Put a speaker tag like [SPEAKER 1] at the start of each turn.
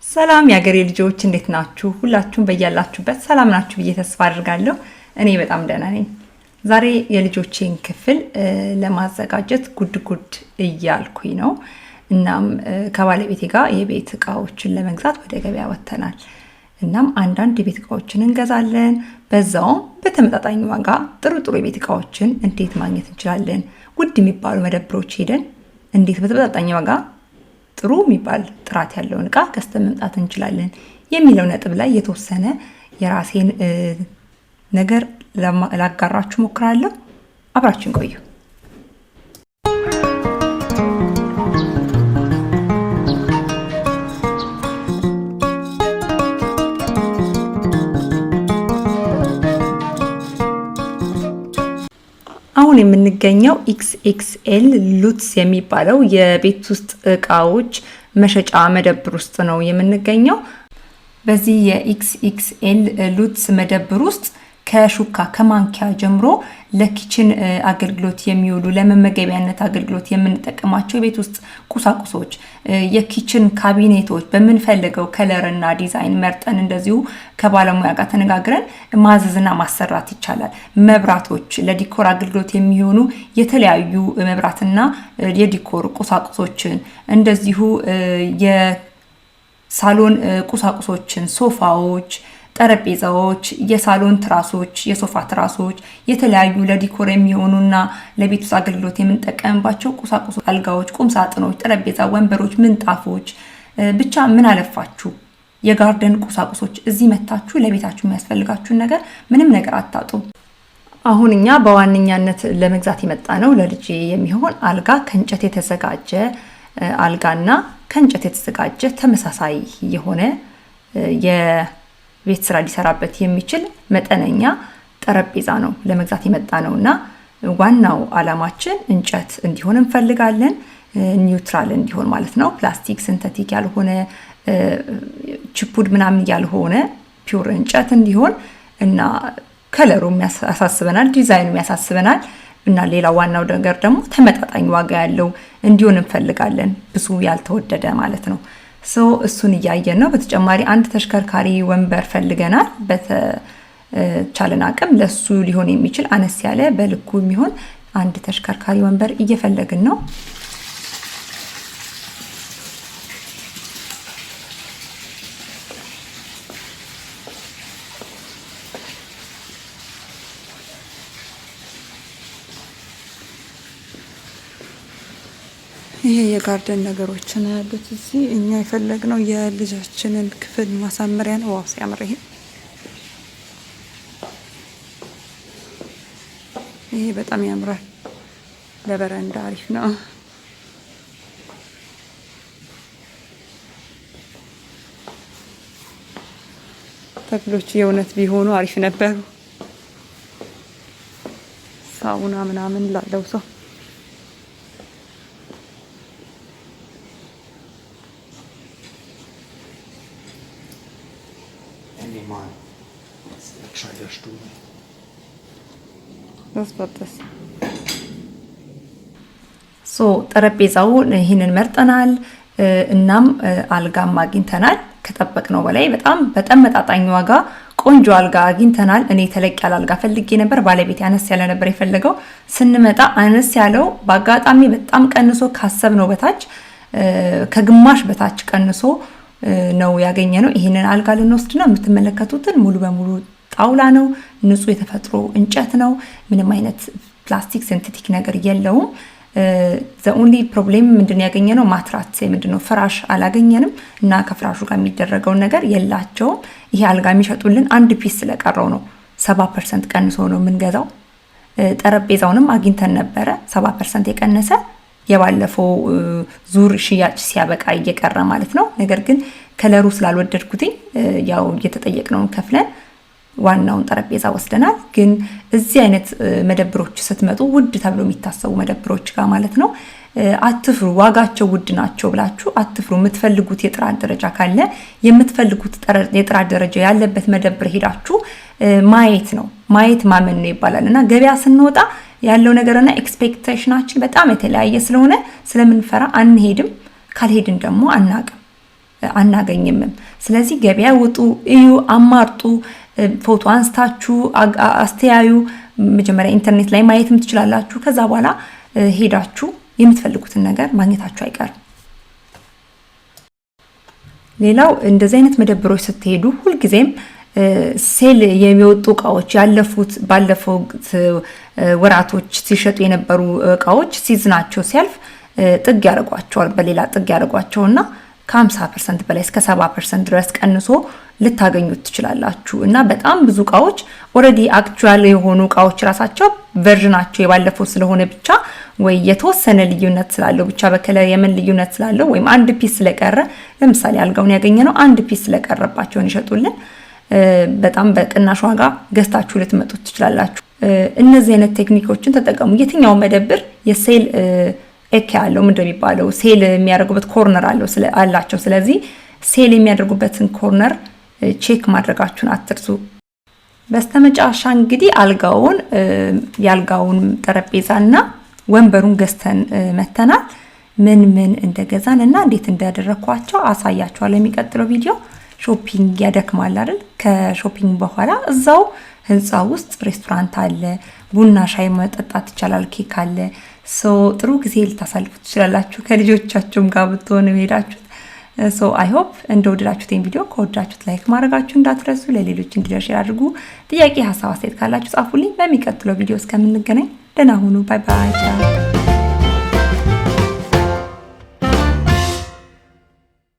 [SPEAKER 1] ሰላም ያገሬ ልጆች እንዴት ናችሁ? ሁላችሁም በያላችሁበት ሰላም ናችሁ ብዬ ተስፋ አድርጋለሁ። እኔ በጣም ደህና ነኝ። ዛሬ የልጆቼን ክፍል ለማዘጋጀት ጉድ እያልኩኝ ነው። እናም ከባለቤቴ ጋር የቤት እቃዎችን ለመግዛት ወደ ገበያ ወጥተናል። እናም አንዳንድ የቤት እቃዎችን እንገዛለን። በዛውም በተመጣጣኝ ዋጋ ጥሩ የቤት እቃዎችን እንዴት ማግኘት እንችላለን? ውድ የሚባሉ መደብሮች ሄደን እንዴት በተመጣጣኝ ዋጋ ጥሩ የሚባል ጥራት ያለውን እቃ ገዝተን መምጣት እንችላለን የሚለው ነጥብ ላይ የተወሰነ የራሴን ነገር ላጋራችሁ ሞክራለሁ። አብራችሁን ቆዩ። አሁን የምንገኘው XXL Lutz የሚባለው የቤት ውስጥ እቃዎች መሸጫ መደብር ውስጥ ነው የምንገኘው። በዚህ የXXL Lutz መደብር ውስጥ ከሹካ ከማንኪያ ጀምሮ ለኪችን አገልግሎት የሚውሉ ለመመገቢያነት አገልግሎት የምንጠቀማቸው የቤት ውስጥ ቁሳቁሶች፣ የኪችን ካቢኔቶች በመንፈልገው ከለር እና ዲዛይን መርጠን እንደዚሁ ከባለሙያ ጋር ተነጋግረን ማዘዝና ማሰራት ይቻላል። መብራቶች፣ ለዲኮር አገልግሎት የሚሆኑ የተለያዩ መብራትና የዲኮር ቁሳቁሶችን እንደዚሁ የሳሎን ቁሳቁሶችን፣ ሶፋዎች፣ ጠረጴዛዎች፣ የሳሎን ትራሶች፣ የሶፋ ትራሶች፣ የተለያዩ ለዲኮር የሚሆኑና ለቤት ውስጥ አገልግሎት የምንጠቀምባቸው ቁሳቁሶች፣ አልጋዎች፣ ቁም ሳጥኖች፣ ጠረጴዛ፣ ወንበሮች፣ ምንጣፎች፣ ብቻ ምን አለፋችሁ የጋርደን ቁሳቁሶች እዚህ መታችሁ ለቤታችሁ የሚያስፈልጋችሁን ነገር ምንም ነገር አታጡ። አሁን እኛ በዋነኛነት ለመግዛት የመጣ ነው ለልጄ የሚሆን አልጋ፣ ከእንጨት የተዘጋጀ አልጋና ከእንጨት የተዘጋጀ ተመሳሳይ የሆነ ቤት ስራ ሊሰራበት የሚችል መጠነኛ ጠረጴዛ ነው ለመግዛት የመጣ ነውና ዋናው አላማችን እንጨት እንዲሆን እንፈልጋለን። ኒውትራል እንዲሆን ማለት ነው። ፕላስቲክ፣ ሲንተቲክ ያልሆነ ቺፑድ ምናምን ያልሆነ ፒውር እንጨት እንዲሆን እና ከለሩ ያሳስበናል፣ ዲዛይኑ ያሳስበናል እና ሌላ ዋናው ነገር ደግሞ ተመጣጣኝ ዋጋ ያለው እንዲሆን እንፈልጋለን። ብዙ ያልተወደደ ማለት ነው። እሱን እያየን ነው። በተጨማሪ አንድ ተሽከርካሪ ወንበር ፈልገናል። በተቻለን አቅም ለሱ ሊሆን የሚችል አነስ ያለ በልኩ የሚሆን አንድ ተሽከርካሪ ወንበር እየፈለግን ነው። ይሄ የጋርደን ነገሮችን ያሉት እዚህ እኛ የፈለግነው የልጃችንን ክፍል ማሳመሪያ ነው። ዋው ሲያምር! ይሄ በጣም ያምራል። ለበረንዳ አሪፍ ነው። ተክሎች የእውነት ቢሆኑ አሪፍ ነበሩ። ሳውና ምናምን ላለው ሰው ጠረጴዛውን ይህንን መርጠናል። እናም አልጋም አግኝተናል። ከጠበቅነው በላይ በጣም በተመጣጣኝ ዋጋ ቆንጆ አልጋ አግኝተናል። እኔ ተለቅ ያለ አልጋ ፈልጌ ነበር። ባለቤት አነስ ያለ ነበር የፈለገው። ስንመጣ አነስ ያለው በአጋጣሚ በጣም ቀንሶ ካሰብነው በታች ከግማሽ በታች ቀንሶ ነው ያገኘነው። ይሄንን አልጋ ልንወስድ ነው። የምትመለከቱትን ሙሉ በሙሉ ጣውላ ነው። ንጹህ የተፈጥሮ እንጨት ነው። ምንም አይነት ፕላስቲክ ሲንቴቲክ ነገር የለውም። the only problem ምንድነው ያገኘነው? ማትራስ ምንድነው ፍራሽ አላገኘንም እና ከፍራሹ ጋር የሚደረገው ነገር የላቸውም። ይሄ አልጋ የሚሸጡልን አንድ ፒስ ስለቀረው ነው 70% ቀንሶ ነው የምንገዛው። ጠረጴዛውንም አግኝተን ነበረ 70% የቀነሰ የባለፈው ዙር ሽያጭ ሲያበቃ እየቀረ ማለት ነው። ነገር ግን ከለሩ ስላልወደድኩትኝ ያው እየተጠየቅነው ከፍለን ዋናውን ጠረጴዛ ወስደናል። ግን እዚህ አይነት መደብሮች ስትመጡ ውድ ተብሎ የሚታሰቡ መደብሮች ጋር ማለት ነው አትፍሩ፣ ዋጋቸው ውድ ናቸው ብላችሁ አትፍሩ። የምትፈልጉት የጥራት ደረጃ ካለ የምትፈልጉት የጥራት ደረጃ ያለበት መደብር ሄዳችሁ ማየት ነው። ማየት ማመን ነው ይባላልና ገበያ ስንወጣ ያለው ነገርና ኤክስፔክቴሽናችን በጣም የተለያየ ስለሆነ ስለምንፈራ አንሄድም። ካልሄድን ደግሞ አናቅም። አናገኝም ስለዚህ ገበያ ውጡ እዩ አማርጡ ፎቶ አንስታችሁ አስተያዩ መጀመሪያ ኢንተርኔት ላይ ማየትም ትችላላችሁ ከዛ በኋላ ሄዳችሁ የምትፈልጉትን ነገር ማግኘታችሁ አይቀርም ሌላው እንደዚህ አይነት መደብሮች ስትሄዱ ሁሉ ጊዜም ሴል የሚወጡ እቃዎች ያለፉት ባለፈው ወራቶች ሲሸጡ የነበሩ እቃዎች ሲዝናቸው ሲያልፍ ጥግ ያደርጓቸዋል በሌላ ጥግ ያደርጓቸውና ከ50% በላይ እስከ 70% ድረስ ቀንሶ ልታገኙት ትችላላችሁ እና በጣም ብዙ እቃዎች ኦሬዲ አክቹዋል የሆኑ እቃዎች ራሳቸው ቨርዥናቸው የባለፈው ስለሆነ ብቻ ወይ የተወሰነ ልዩነት ስላለው ብቻ በከለር የምን ልዩነት ስላለው ወይም አንድ ፒስ ስለቀረ ለምሳሌ አልጋውን ያገኘነው አንድ ፒስ ስለቀረባቸው ይሸጡልን በጣም በቅናሽ ዋጋ ገዝታችሁ ልትመጡት ትችላላችሁ እነዚህ አይነት ቴክኒኮችን ተጠቀሙ የትኛው መደብር የሴል ኤክ ያለው እንደሚባለው ሴል የሚያደርጉበት ኮርነር አላቸው ስለዚህ ሴል የሚያደርጉበትን ኮርነር ቼክ ማድረጋችሁን አትርሱ በስተመጨረሻ እንግዲህ ያልጋውን ጠረጴዛና ወንበሩን ገዝተን መተናል ምን እንደገዛንና እንዴት እንዳደረኳቸው አሳያችኋለሁ የሚቀጥለው ቪዲዮ ሾፒንግ ያደክማል አይደል ከሾፒንግ በኋላ እዛው ህንጻ ውስጥ ሬስቶራንት አለ ቡና ሻይ መጠጣት ይቻላል ኬክ አለ ጥሩ ጊዜ ልታሳልፉ ትችላላችሁ ከልጆቻችሁም ጋር ብትሆኑ ሄዳችሁ I hope እንደወደዳችሁት ቪዲዮ ከወደዳችሁት ላይክ ማድረጋችሁ እንዳትረሱ ለሌሎች እንዲደርስ አድርጉ ጥያቄ ሐሳብ አስተያየት ካላችሁ ጻፉልኝ በሚቀጥለው ቪዲዮ እስከምንገናኝ ደህና ሁኑ ባይ ባይ